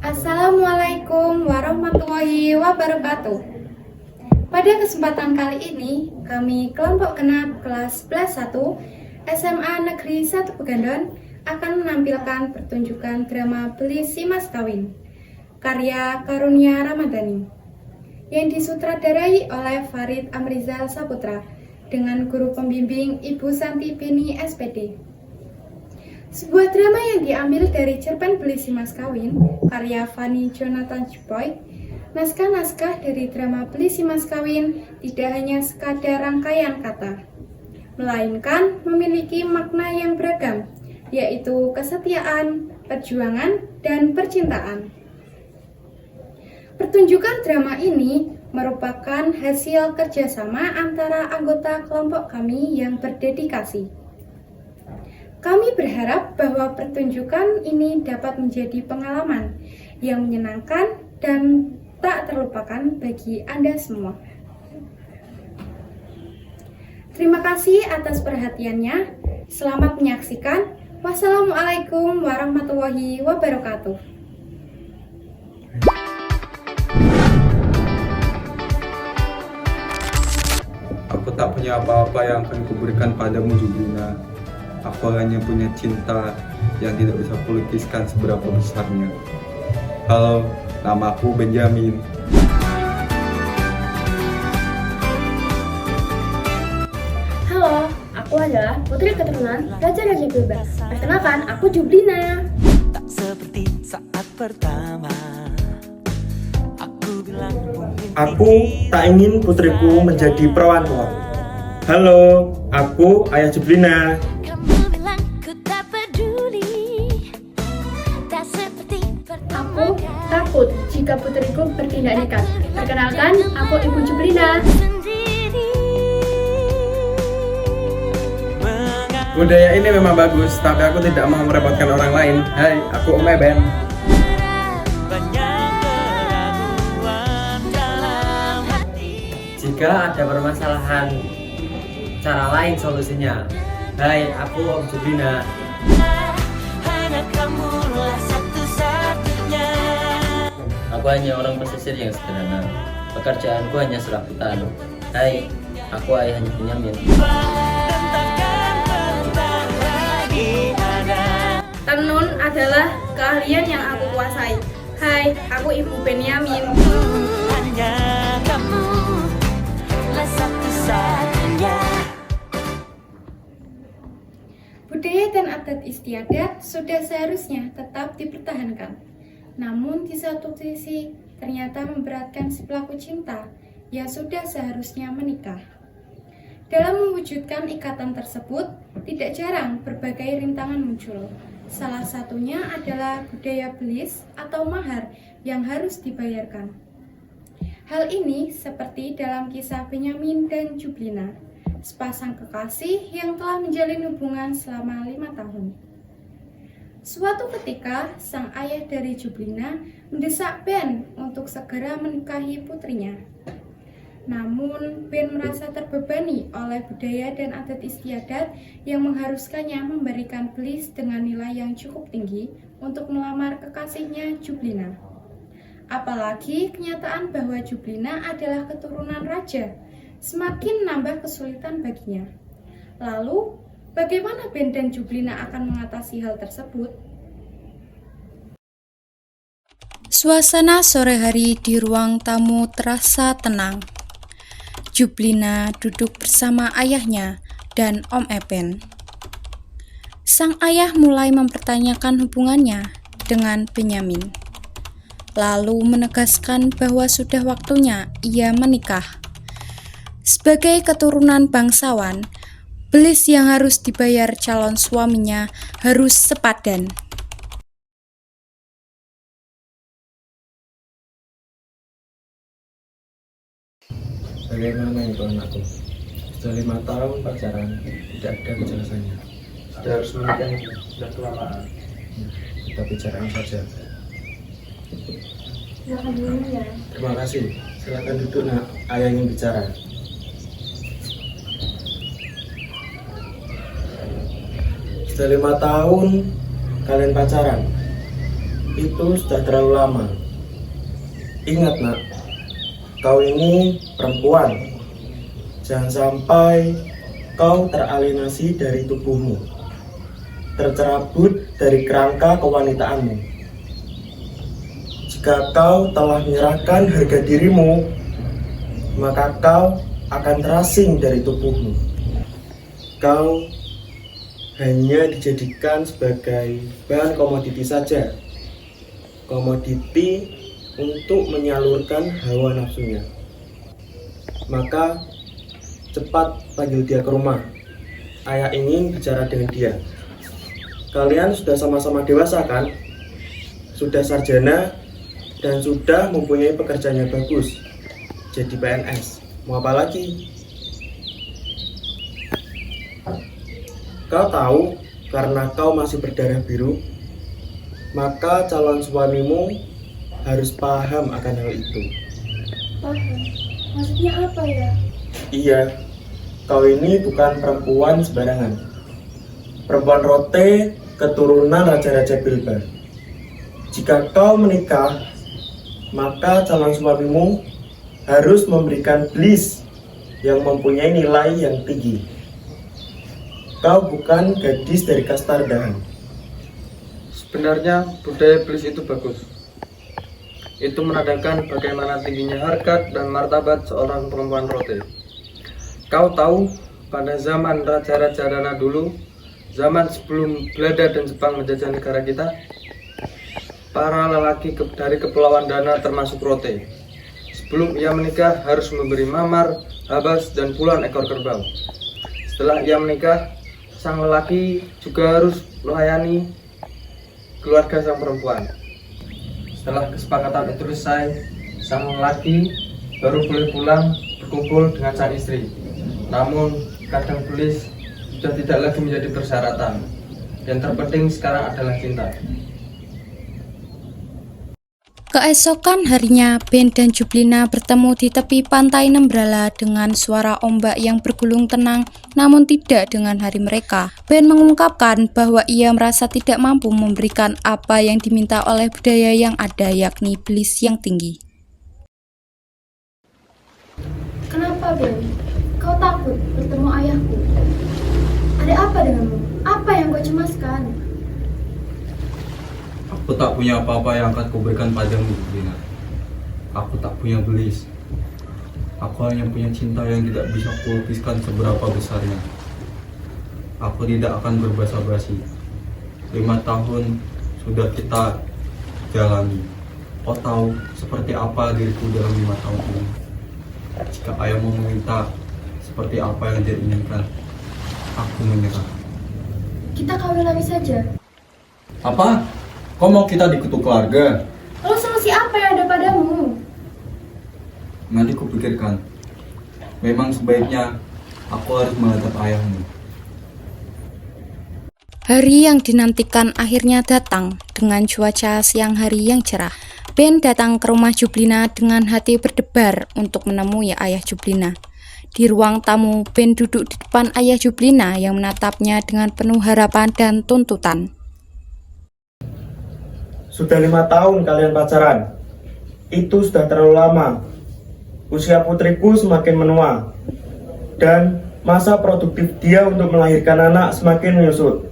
Assalamualaikum warahmatullahi wabarakatuh. Pada kesempatan kali ini, kami kelompok genap kelas 11 1 SMA Negeri 1 Pegandon akan menampilkan pertunjukan drama Beli Si Mas Kawin karya Karunia Ramadhani yang disutradarai oleh Farid Amrizal Saputra dengan guru pembimbing Ibu Santi Bini SPD. Sebuah drama yang diambil dari cerpen Beli Si Mas Kawin karya Fanny Jonathan Boyd. Naskah-naskah dari drama Beli Si Mas Kawin tidak hanya sekadar rangkaian kata, melainkan memiliki makna yang beragam, yaitu kesetiaan, perjuangan, dan percintaan. Pertunjukan drama ini merupakan hasil kerjasama antara anggota kelompok kami yang berdedikasi. Kami berharap bahwa pertunjukan ini dapat menjadi pengalaman yang menyenangkan dan tak terlupakan bagi Anda semua. Terima kasih atas perhatiannya. Selamat menyaksikan. Wassalamualaikum warahmatullahi wabarakatuh. Aku tak punya apa-apa yang akan kuberikan padamu, Jublina. Aku hanya punya cinta yang tidak bisa kulukiskan seberapa besarnya. Halo, namaku Benjamin. Halo, aku adalah putri keturunan Raja-Raja Bebas. Perkenalkan, aku Jublina. Tak seperti saat pertama aku bilang Aku tak ingin putriku menjadi perawan tua. Halo, aku ayah Jublina. kamu bilang ku tak peduli. Tak seperti Aku takut jika putriku bertindak nekat. Perkenalkan, aku Ibu Jublina. Budaya ini memang bagus, tapi aku tidak mau merepotkan orang lain. Hai, aku Om Eben. Jika ada permasalahan, cara lain solusinya. Hai, aku Om Jublina. Hanya kamulah satu-satunya. Aku hanya orang pesisir yang sederhana. Pekerjaanku hanya serabutan. Hai, aku ayahnya Benyamin. Tenun adalah keahlian yang aku kuasai. Hai, aku Ibu Benyamin. Hanya kamu lah satu-satunya. Budaya dan adat istiadat sudah seharusnya tetap dipertahankan. Namun di satu sisi ternyata memberatkan si pelaku cinta yang sudah seharusnya menikah. Dalam mewujudkan ikatan tersebut, tidak jarang berbagai rintangan muncul. Salah satunya adalah budaya belis atau mahar yang harus dibayarkan. Hal ini seperti dalam kisah Benyamin dan Jublina, sepasang kekasih yang telah menjalin hubungan selama 5 tahun. Suatu ketika, sang ayah dari Jublina mendesak Ben untuk segera menikahi putrinya. Namun, Ben merasa terbebani oleh budaya dan adat istiadat yang mengharuskannya memberikan belis dengan nilai yang cukup tinggi untuk melamar kekasihnya Jublina. Apalagi kenyataan bahwa Jublina adalah keturunan raja, semakin menambah kesulitan baginya. Lalu, bagaimana Ben dan Jublina akan mengatasi hal tersebut? Suasana sore hari di ruang tamu terasa tenang. Jublina duduk bersama ayahnya dan Om Eben. Sang ayah mulai mempertanyakan hubungannya dengan Benyamin, lalu menegaskan bahwa sudah waktunya ia menikah. Sebagai keturunan bangsawan, belis yang harus dibayar calon suaminya harus sepadan. Bagaimana itu anakku? Sudah 5 tahun pacaran, tidak ada kejelasannya. Sudah harus menikah, sudah kelamaan. Kita bicarakan saja. Silakan dulu ya. Terima kasih. Silakan duduk, nak. Ayah ingin bicara. Sudah 5 tahun kalian pacaran. itu sudah terlalu lama. Ingat nak, kau ini perempuan. Jangan sampai kau teralienasi dari tubuhmu, tercerabut dari kerangka kewanitaanmu. Jika kau telah menyerahkan harga dirimu, maka kau akan terasing dari tubuhmu. Kau hanya dijadikan sebagai bahan komoditi saja, komoditi untuk menyalurkan hawa nafsunya. Maka cepat panggil dia ke rumah. Ayah ingin bicara dengan dia. Kalian sudah sama-sama dewasa kan? Sudah sarjana dan sudah mempunyai pekerjaan yang bagus. Jadi PNS. Mau apa lagi? Kau tahu, karena kau masih berdarah biru, maka calon suamimu harus paham akan hal itu. Paham? Maksudnya apa ya? Iya, kau ini bukan perempuan sembarangan. Perempuan Rote, keturunan Raja-Raja Bilba. Jika kau menikah, maka calon suamimu harus memberikan blis yang mempunyai nilai yang tinggi. Kau bukan gadis dari kasta rendahan. Sebenarnya budaya Blis itu bagus. Itu menandakan bagaimana tingginya harkat dan martabat seorang perempuan Rote. Kau tahu, pada zaman Raja-Raja Dana dulu, zaman sebelum Belanda dan Jepang menjajah negara kita, para lelaki dari Kepulauan Dana termasuk Rote, sebelum ia menikah harus memberi mamar, habas, dan puluhan ekor kerbau. Setelah ia menikah, sang lelaki juga harus melayani keluarga sang perempuan. Setelah kesepakatan itu selesai, sang lelaki baru boleh pulang berkumpul dengan sang istri. Namun kadang Blis sudah tidak lagi menjadi persyaratan. Yang terpenting sekarang adalah cinta. Keesokan harinya, Ben dan Jublina bertemu di tepi pantai Nembrala dengan suara ombak yang bergulung tenang, namun tidak dengan hari mereka. Ben mengungkapkan bahwa ia merasa tidak mampu memberikan apa yang diminta oleh budaya yang ada, yakni Blis yang tinggi. Kenapa, Ben? Kau takut bertemu ayahku? Ada apa denganmu? Apa yang kau cemaskan? Aku tak punya apa-apa yang akan kuberikan padamu, Jublina. Aku tak punya Blis. Aku hanya punya cinta yang tidak bisa kulukiskan seberapa besarnya. Aku tidak akan berbasa-basi. 5 tahun sudah kita jalani. Kau tahu seperti apa diriku dalam 5 tahun ini. Jika ayahmu meminta seperti apa yang dia inginkan, aku menyerah. Kita kawin lagi saja. Apa? Kau mau kita dikutuk keluarga? Lalu solusi apa yang ada padamu? Nanti kupikirkan. Memang sebaiknya aku harus menghadap ayahmu. Hari yang dinantikan akhirnya datang dengan cuaca siang hari yang cerah. Ben datang ke rumah Jublina dengan hati berdebar untuk menemui ayah Jublina. Di ruang tamu, Ben duduk di depan ayah Jublina yang menatapnya dengan penuh harapan dan tuntutan. Sudah 5 tahun kalian pacaran. Itu sudah terlalu lama. Usia putriku semakin menua. Dan masa produktif dia untuk melahirkan anak semakin menyusut.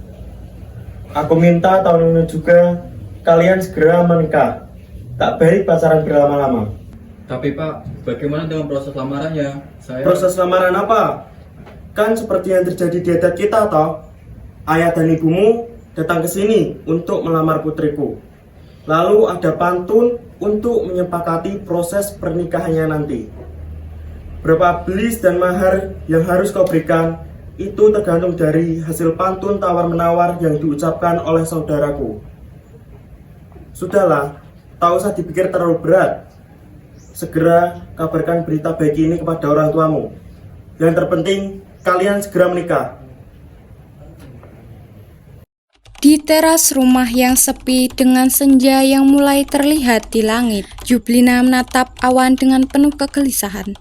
Aku minta tahun ini juga kalian segera menikah. Tak baik pacaran berlama-lama. Tapi Pak, bagaimana dengan proses lamarannya? Proses lamaran apa? Kan seperti yang terjadi di adat kita toh. Ayah dan ibumu datang ke sini untuk melamar putriku. Lalu ada pantun untuk menyepakati proses pernikahannya nanti. Berapa blis dan mahar yang harus kau berikan, itu tergantung dari hasil pantun tawar-menawar yang diucapkan oleh saudaraku. Sudahlah, tak usah dipikir terlalu berat. Segera kabarkan berita baik ini kepada orang tuamu. Yang terpenting, kalian segera menikah. Di teras rumah yang sepi dengan senja yang mulai terlihat di langit, Jublina menatap awan dengan penuh kegelisahan.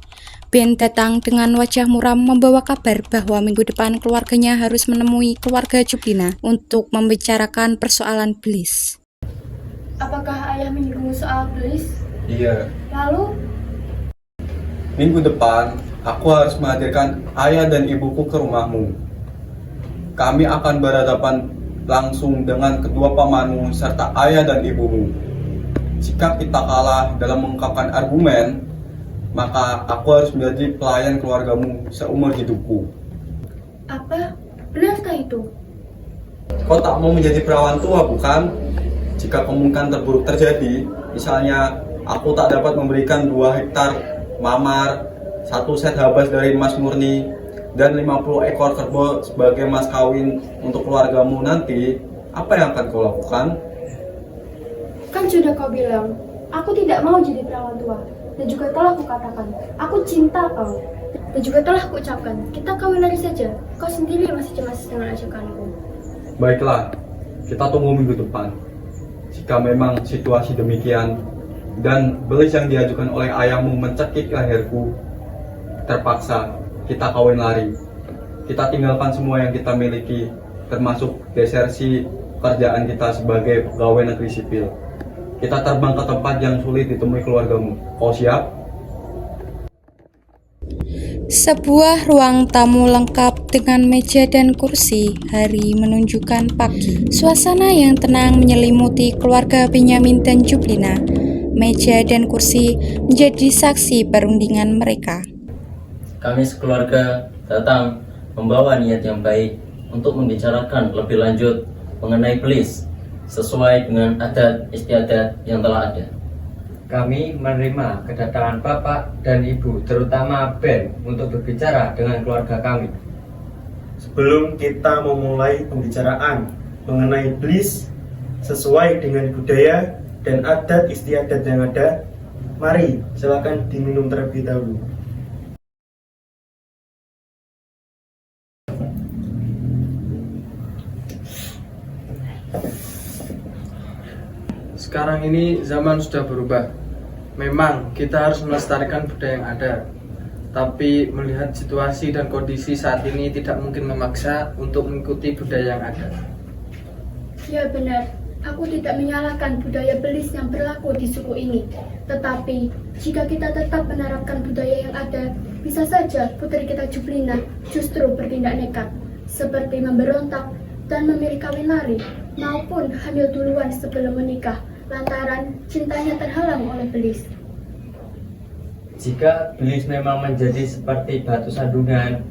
Ben datang dengan wajah muram membawa kabar bahwa minggu depan keluarganya harus menemui keluarga Jublina untuk membicarakan persoalan Blis. Apakah ayah menyinggung soal Belis? Iya, Lalu, minggu depan aku harus menghadirkan ayah dan ibuku ke rumahmu. Kami akan berhadapan langsung dengan kedua pamanmu serta ayah dan ibumu. Jika kita kalah dalam mengungkapkan argumen, maka aku harus menjadi pelayan keluargamu seumur hidupku. apa? Benarkah itu? Kau tak mau menjadi perawan tua, bukan? Jika kemungkinan terburuk terjadi, misalnya aku tak dapat memberikan 2 hektar mamar, 1 set habas dari emas murni, dan 50 ekor kerbau sebagai mas kawin untuk keluargamu nanti, apa yang akan kau lakukan? Kan sudah kau bilang, aku tidak mau jadi perawan tua. Dan juga telah kukatakan, aku cinta kau. Dan juga telah kuucapkan, kita kawin lagi saja. Kau sendiri masih cemas dengan ajakanku. Baiklah, kita tunggu minggu depan. Jika memang situasi demikian, dan belis yang diajukan oleh ayahmu mencekik leherku, terpaksa kita kawin lari. Kita tinggalkan semua yang kita miliki, termasuk desersi pekerjaan kita sebagai pegawai negeri sipil. Kita terbang ke tempat yang sulit ditemui keluargamu. Kau siap? Sebuah ruang tamu lengkap dengan meja dan kursi. Hari menunjukkan pagi. Suasana yang tenang menyelimuti keluarga Benyamin dan Jublina. Meja dan kursi menjadi saksi perundingan mereka. Kami sekeluarga datang membawa niat yang baik untuk membicarakan lebih lanjut mengenai Belis sesuai dengan adat istiadat yang telah ada. Kami menerima kedatangan Bapak dan Ibu, terutama Ben, untuk berbicara dengan keluarga kami. Sebelum kita memulai pembicaraan mengenai Belis sesuai dengan budaya dan adat istiadat yang ada, mari silakan diminum terlebih dahulu. Sekarang ini zaman sudah berubah. Memang kita harus melestarikan budaya yang ada. Tapi melihat situasi dan kondisi saat ini tidak mungkin memaksa untuk mengikuti budaya yang ada. Ya benar, aku tidak menyalahkan budaya Belis yang berlaku di suku ini. Tetapi, jika kita tetap menerapkan budaya yang ada, bisa saja putri kita Jublina justru bertindak nekat, seperti memberontak dan memilih kawin lari, maupun hamil duluan sebelum menikah, lantaran cintanya terhalang oleh Belis. Jika Belis memang menjadi seperti batu sandungan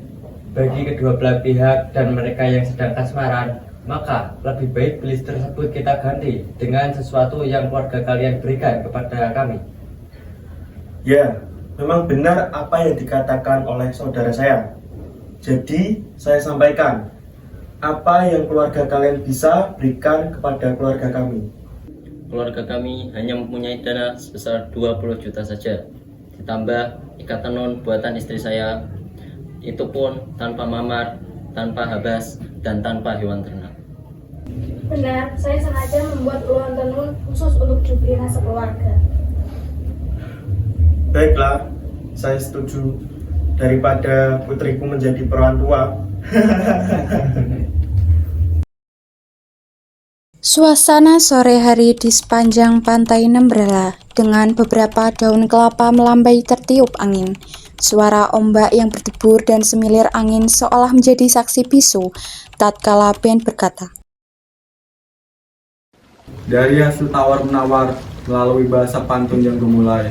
bagi kedua belah pihak dan mereka yang sedang kasmaran, maka lebih baik Belis tersebut kita ganti dengan sesuatu yang keluarga kalian berikan kepada kami. Ya, memang benar apa yang dikatakan oleh saudara saya. Jadi, saya sampaikan apa yang keluarga kalian bisa berikan kepada keluarga kami. Keluarga kami hanya mempunyai dana sebesar 20 juta saja. Ditambah ikatan non buatan istri saya, itu pun tanpa mamar, tanpa habas, dan tanpa hewan ternak. Benar, saya sengaja membuat ulang tenun khusus untuk Jublina sekeluarga. Baiklah, saya setuju. Daripada putriku menjadi perawan tua. Suasana sore hari di sepanjang pantai Nembrala dengan beberapa daun kelapa melambai tertiup angin. Suara ombak yang berdebur dan semilir angin seolah menjadi saksi bisu tatkala Ben berkata, Dari hasil tawar-menawar melalui bahasa pantun yang gemulai,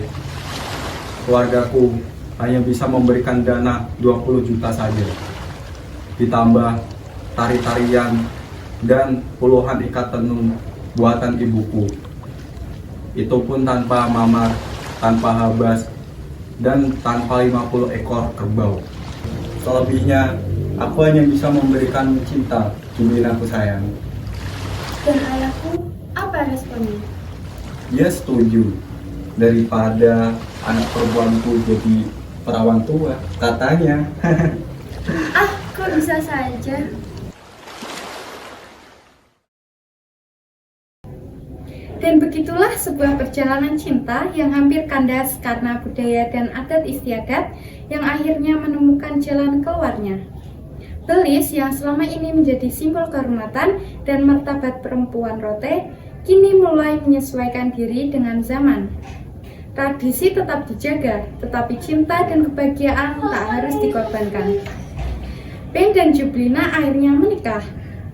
keluargaku hanya bisa memberikan dana 20 juta saja. Ditambah tari-tarian dan puluhan ikat tenun buatan ibuku. Itu pun tanpa mamar, tanpa habas, dan tanpa 50 ekor kerbau. Selebihnya, aku hanya bisa memberikan cinta, Jublinaku sayang. Dan ayahku, apa responnya? Dia setuju. Daripada anak perempuanku jadi perawan tua, katanya. Ah, kok bisa saja? Dan begitulah sebuah perjalanan cinta yang hampir kandas karena budaya dan adat istiadat yang akhirnya menemukan jalan keluarnya. Belis yang selama ini menjadi simbol kehormatan dan martabat perempuan Rote, kini mulai menyesuaikan diri dengan zaman. Tradisi tetap dijaga, tetapi cinta dan kebahagiaan tak harus dikorbankan. Ben dan Jublina akhirnya menikah,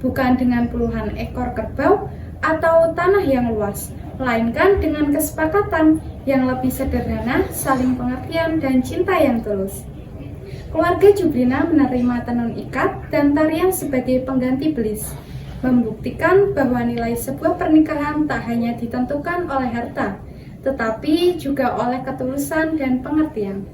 bukan dengan puluhan ekor kerbau atau tanah yang luas, melainkan dengan kesepakatan yang lebih sederhana, saling pengertian, dan cinta yang tulus. Keluarga Jublina menerima tenun ikat dan tarian sebagai pengganti belis, membuktikan bahwa nilai sebuah pernikahan tak hanya ditentukan oleh harta, tetapi juga oleh ketulusan dan pengertian.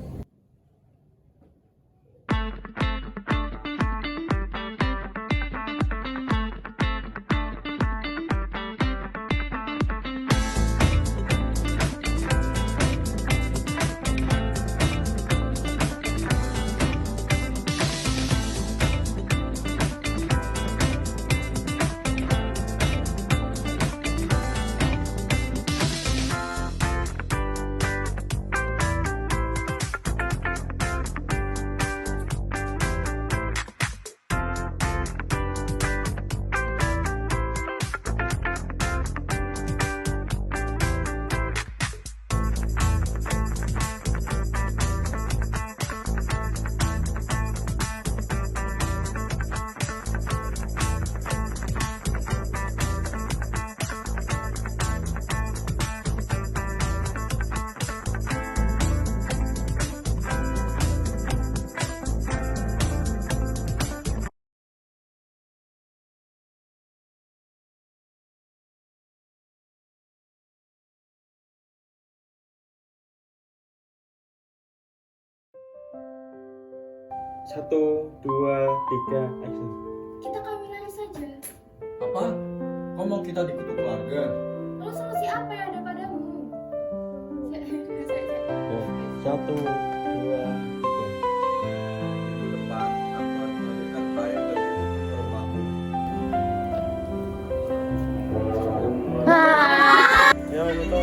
Satu, dua, tiga, action. Kita kawinan saja. Apa? Kau mau kita dikutuk keluarga? Lalu solusi apa yang ada padamu? Satu, dua, tiga. Minggu depan aku akan memberikan klien dari ke rumahku. Ya, foto.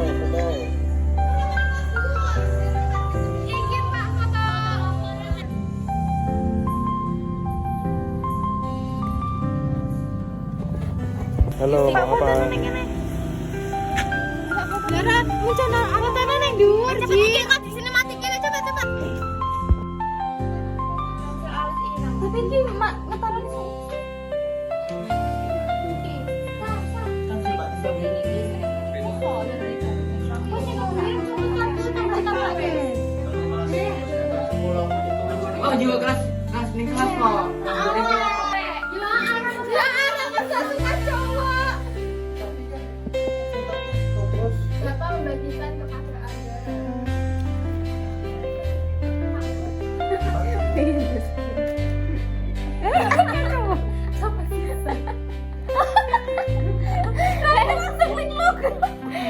Halo, mau apa? Lara, rencana apa tanah yang dhuwur, Ji? Cepet di sini mati kene cepet. Tapi iki mak ngetaran di sini. Oh, juga kelas ning kelas kok. Bapak membagikan kepada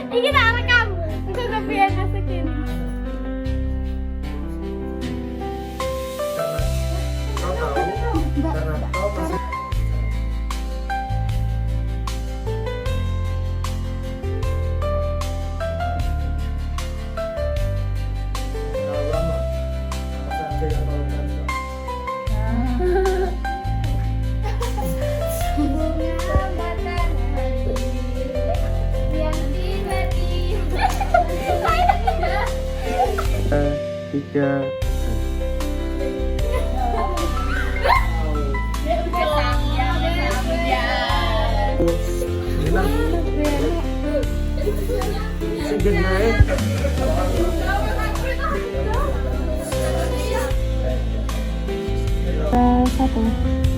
Ini tak rekam. Untuk kebiayaan masukin. Kau tahu? Karena kau masih lama. Apa saja yang kau lakukan? Tiga.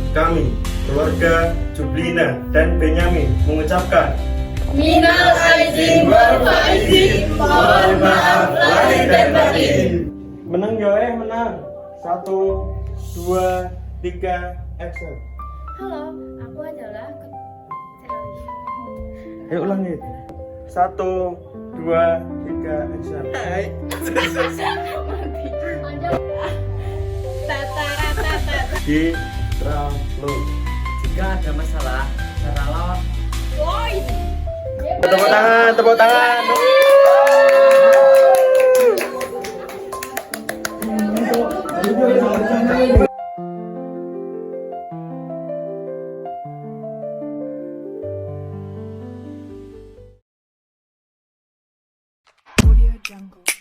Kami, keluarga Jublina dan Benyamin mengucapkan Minal aizin wal faizin. Mohon maaf lahir dan batin. menang ya, menang. 1, 2, 3, action. Halo, aku adalah Ayo ulangi. 1, 2, 3, action. Citra lo. Jika ada masalah, cara Tepuk tangan. jungle.